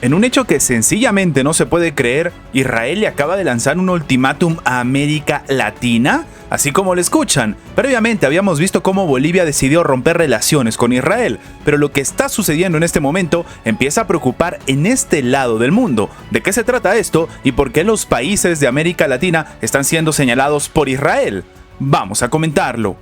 En un hecho que sencillamente no se puede creer, Israel le acaba de lanzar un ultimátum a América Latina, así como lo escuchan. Previamente habíamos visto cómo Bolivia decidió romper relaciones con Israel, pero lo que está sucediendo en este momento empieza a preocupar en este lado del mundo. ¿De qué se trata esto y por qué los países de América Latina están siendo señalados por Israel? Vamos a comentarlo.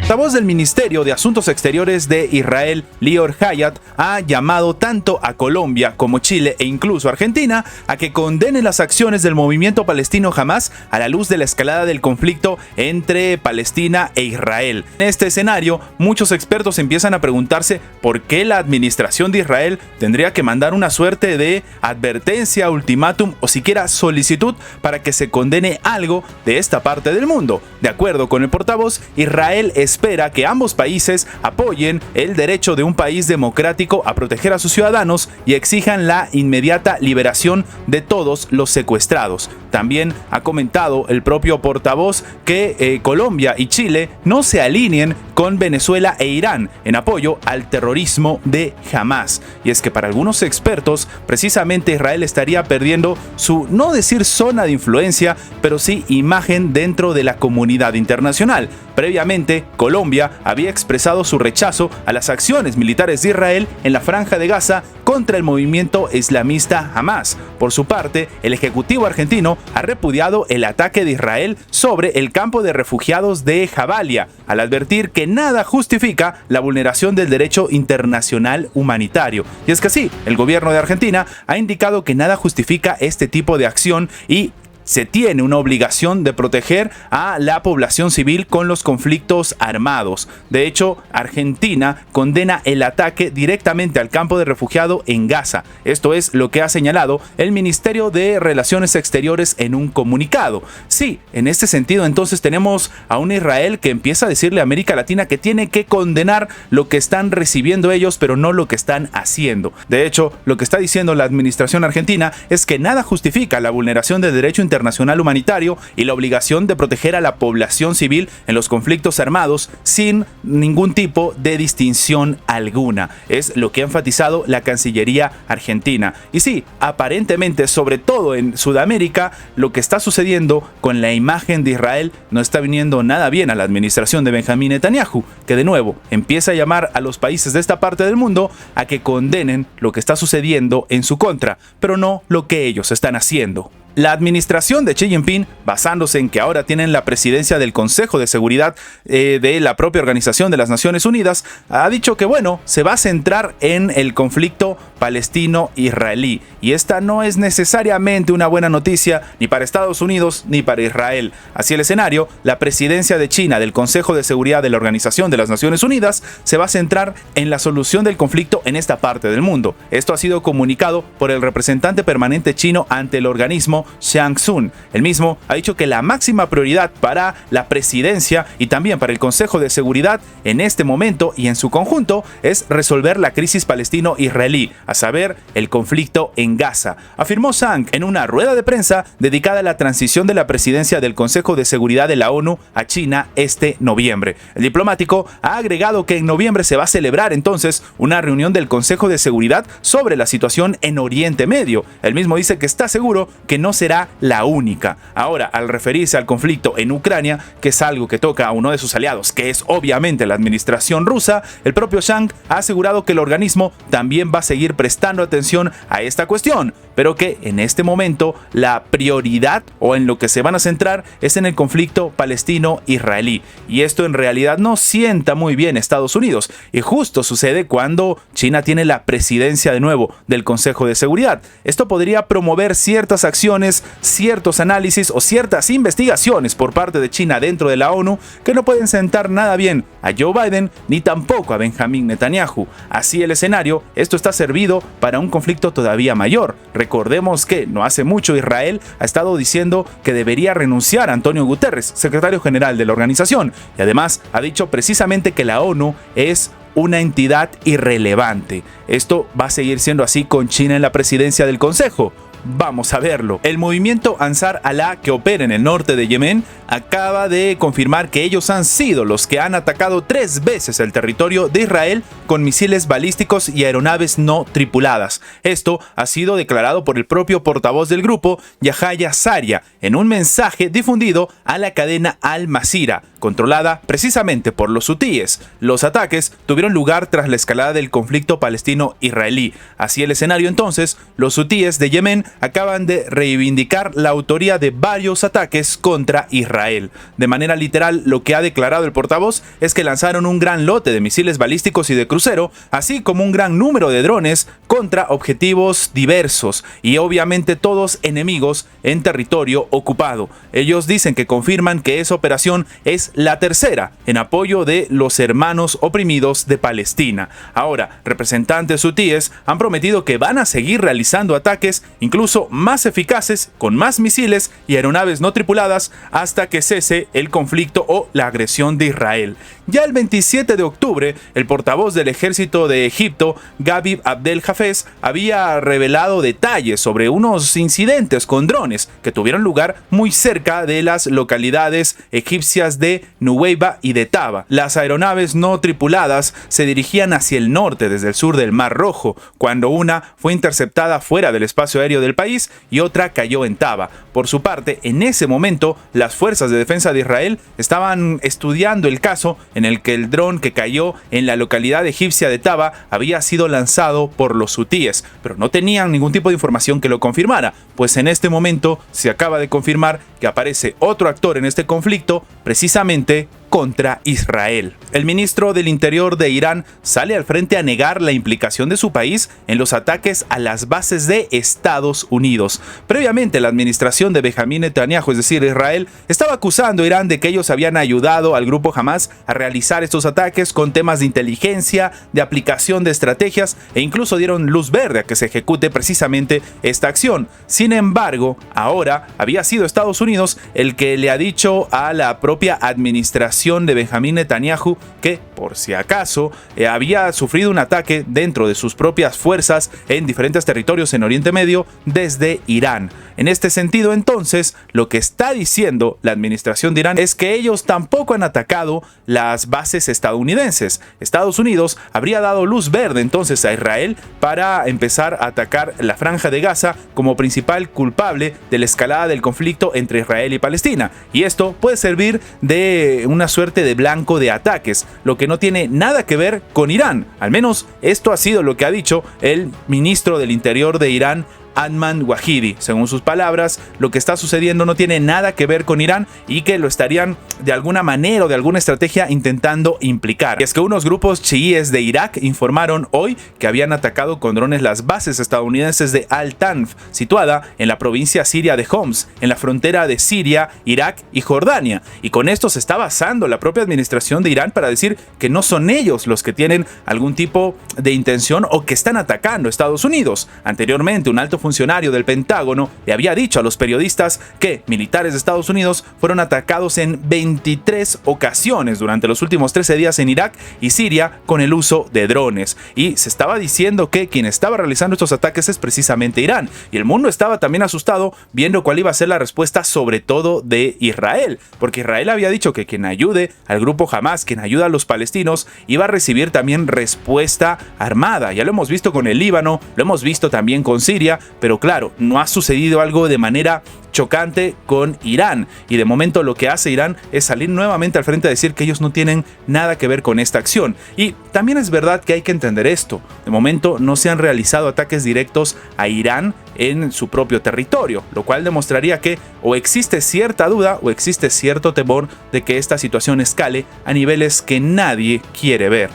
La voz del Ministerio de Asuntos Exteriores de Israel, Lior Hayat, ha llamado tanto a Colombia como Chile e incluso Argentina a que condenen las acciones del movimiento palestino Hamás a la luz de la escalada del conflicto entre Palestina e Israel. En este escenario, muchos expertos empiezan a preguntarse por qué la administración de Israel tendría que mandar una suerte de advertencia, ultimátum o siquiera solicitud para que se condene algo de esta parte del mundo. De acuerdo con el portavoz, Israel espera que ambos países apoyen el derecho de un país democrático a proteger a sus ciudadanos y exijan la inmediata liberación de todos los secuestrados. También ha comentado el propio portavoz que Colombia y Chile no se alineen con Venezuela e Irán en apoyo al terrorismo de Hamás. Y es que para algunos expertos, precisamente Israel estaría perdiendo su, no decir zona de influencia, pero sí imagen dentro de la comunidad internacional. Previamente, Colombia había expresado su rechazo a las acciones militares de Israel en la Franja de Gaza contra el movimiento islamista Hamás. Por su parte, el Ejecutivo argentino ha repudiado el ataque de Israel sobre el campo de refugiados de Jabalia, al advertir que nada justifica la vulneración del derecho internacional humanitario. Y es que sí, el gobierno de Argentina ha indicado que nada justifica este tipo de acción y se tiene una obligación de proteger a la población civil con los conflictos armados. De hecho, Argentina condena el ataque directamente al campo de refugiados en Gaza. Esto es lo que ha señalado el Ministerio de Relaciones Exteriores en un comunicado. Sí, en este sentido entonces tenemos a un Israel que empieza a decirle a América Latina que tiene que condenar lo que están recibiendo ellos, pero no lo que están haciendo. De hecho, lo que está diciendo la administración argentina es que nada justifica la vulneración del derecho internacional humanitario y la obligación de proteger a la población civil en los conflictos armados sin ningún tipo de distinción alguna. Es lo que ha enfatizado la Cancillería argentina. Y sí, aparentemente, sobre todo en Sudamérica, lo que está sucediendo con la imagen de Israel no está viniendo nada bien a la administración de Benjamín Netanyahu, que de nuevo empieza a llamar a los países de esta parte del mundo a que condenen lo que está sucediendo en su contra, pero no lo que ellos están haciendo. La administración de Xi Jinping, basándose en que ahora tienen la presidencia del Consejo de Seguridad de la propia Organización de las Naciones Unidas, ha dicho que se va a centrar en el conflicto palestino-israelí. Y esta no es necesariamente una buena noticia ni para Estados Unidos ni para Israel. Así el escenario, la presidencia de China del Consejo de Seguridad de la Organización de las Naciones Unidas se va a centrar en la solución del conflicto en esta parte del mundo. Esto ha sido comunicado por el representante permanente chino ante el organismo Zhang Sun. El mismo ha dicho que la máxima prioridad para la presidencia y también para el Consejo de Seguridad en este momento y en su conjunto es resolver la crisis palestino-israelí, a saber, el conflicto en Gaza, afirmó Zhang en una rueda de prensa dedicada a la transición de la presidencia del Consejo de Seguridad de la ONU a China este noviembre. El diplomático ha agregado que en noviembre se va a celebrar entonces una reunión del Consejo de Seguridad sobre la situación en Oriente Medio. El mismo dice que está seguro que no será la única. Ahora, al referirse al conflicto en Ucrania, que es algo que toca a uno de sus aliados, que es obviamente la administración rusa, el propio Zhang ha asegurado que el organismo también va a seguir prestando atención a esta cuestión, pero que en este momento la prioridad o en lo que se van a centrar es en el conflicto palestino-israelí. Y esto en realidad no sienta muy bien a Estados Unidos. Y justo sucede cuando China tiene la presidencia de nuevo del Consejo de Seguridad. Esto podría promover ciertas acciones, ciertos análisis o ciertas investigaciones por parte de China dentro de la ONU que no pueden sentar nada bien a Joe Biden ni tampoco a Benjamín Netanyahu. Así el escenario, esto está servido para un conflicto todavía mayor. Recordemos que no hace mucho Israel ha estado diciendo que debería renunciar a Antonio Guterres, secretario general de la organización, y además ha dicho precisamente que la ONU es una entidad irrelevante. Esto va a seguir siendo así con China en la presidencia del Consejo. Vamos a verlo. El movimiento Ansar Allah, que opera en el norte de Yemen, acaba de confirmar que ellos han sido los que han atacado 3 veces el territorio de Israel con misiles balísticos y aeronaves no tripuladas. Esto ha sido declarado por el propio portavoz del grupo, Yahya Saria, en un mensaje difundido a la cadena Al Masira, controlada precisamente por los hutíes. Los ataques tuvieron lugar tras la escalada del conflicto palestino-israelí. Así el escenario entonces, los hutíes de Yemen acaban de reivindicar la autoría de varios ataques contra Israel. De manera literal, lo que ha declarado el portavoz es que lanzaron un gran lote de misiles balísticos y de crucero, así como un gran número de drones contra objetivos diversos y obviamente todos enemigos en territorio ocupado. Ellos dicen que confirman que esa operación es la tercera en apoyo de los hermanos oprimidos de Palestina. Ahora, representantes hutíes han prometido que van a seguir realizando ataques incluso más eficaces con más misiles y aeronaves no tripuladas hasta que cese el conflicto o la agresión de Israel. Ya el 27 de octubre, el portavoz del ejército de Egipto, Gabib Abdel Hafez, había revelado detalles sobre unos incidentes con drones que tuvieron lugar muy cerca de las localidades egipcias de Nuweiba y de Taba. Las aeronaves no tripuladas se dirigían hacia el norte desde el sur del Mar Rojo, cuando una fue interceptada fuera del espacio aéreo del país y otra cayó en Taba. Por su parte, en ese momento, las fuerzas de defensa de Israel estaban estudiando el caso en el que el dron que cayó en la localidad egipcia de Taba había sido lanzado por los hutíes, pero no tenían ningún tipo de información que lo confirmara, pues en este momento se acaba de confirmar que aparece otro actor en este conflicto, precisamente contra Israel. El ministro del Interior de Irán sale al frente a negar la implicación de su país en los ataques a las bases de Estados Unidos. Previamente, la administración de Benjamín Netanyahu, es decir, Israel, estaba acusando a Irán de que ellos habían ayudado al grupo Hamas a realizar estos ataques con temas de inteligencia, de aplicación de estrategias e incluso dieron luz verde a que se ejecute precisamente esta acción. Sin embargo, ahora había sido Estados Unidos el que le ha dicho a la propia administración de Benjamín Netanyahu que, por si acaso, había sufrido un ataque dentro de sus propias fuerzas en diferentes territorios en Oriente Medio desde Irán. En este sentido, entonces, lo que está diciendo la administración de Irán es que ellos tampoco han atacado las bases estadounidenses. Estados Unidos habría dado luz verde entonces a Israel para empezar a atacar la Franja de Gaza como principal culpable de la escalada del conflicto entre Israel y Palestina. Y esto puede servir de una suerte de blanco de ataques, lo que no tiene nada que ver con Irán. Al menos esto ha sido lo que ha dicho el ministro del Interior de Irán, Adnan Wahidi. Según sus palabras, lo que está sucediendo no tiene nada que ver con Irán y que lo estarían de alguna manera o de alguna estrategia intentando implicar. Y es que unos grupos chiíes de Irak informaron hoy que habían atacado con drones las bases estadounidenses de Al-Tanf, situada en la provincia siria de Homs, en la frontera de Siria, Irak y Jordania. Y con esto se está basando la propia administración de Irán para decir que no son ellos los que tienen algún tipo de intención o que están atacando a Estados Unidos. Anteriormente, un alto funcionario del Pentágono le había dicho a los periodistas que militares de Estados Unidos fueron atacados en 23 ocasiones durante los últimos 13 días en Irak y Siria con el uso de drones. Y se estaba diciendo que quien estaba realizando estos ataques es precisamente Irán. Y el mundo estaba también asustado viendo cuál iba a ser la respuesta, sobre todo de Israel. Porque Israel había dicho que quien ayude al grupo Hamas, quien ayuda a los palestinos, iba a recibir también respuesta armada. Ya lo hemos visto con el Líbano, lo hemos visto también con Siria, pero claro, no ha sucedido algo de manera chocante con Irán, y de momento lo que hace Irán es salir nuevamente al frente a decir que ellos no tienen nada que ver con esta acción. Y también es verdad que hay que entender esto: de momento no se han realizado ataques directos a Irán en su propio territorio, lo cual demostraría que o existe cierta duda o existe cierto temor de que esta situación escale a niveles que nadie quiere ver.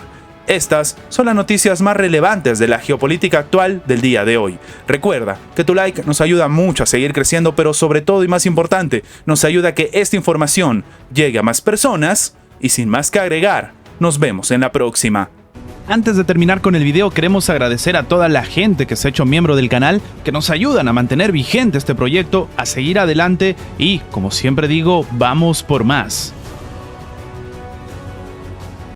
Estas son las noticias más relevantes de la geopolítica actual del día de hoy. Recuerda que tu like nos ayuda mucho a seguir creciendo, pero sobre todo y más importante, nos ayuda a que esta información llegue a más personas. Y sin más que agregar, nos vemos en la próxima. Antes de terminar con el video, queremos agradecer a toda la gente que se ha hecho miembro del canal, que nos ayudan a mantener vigente este proyecto, a seguir adelante y, como siempre digo, vamos por más.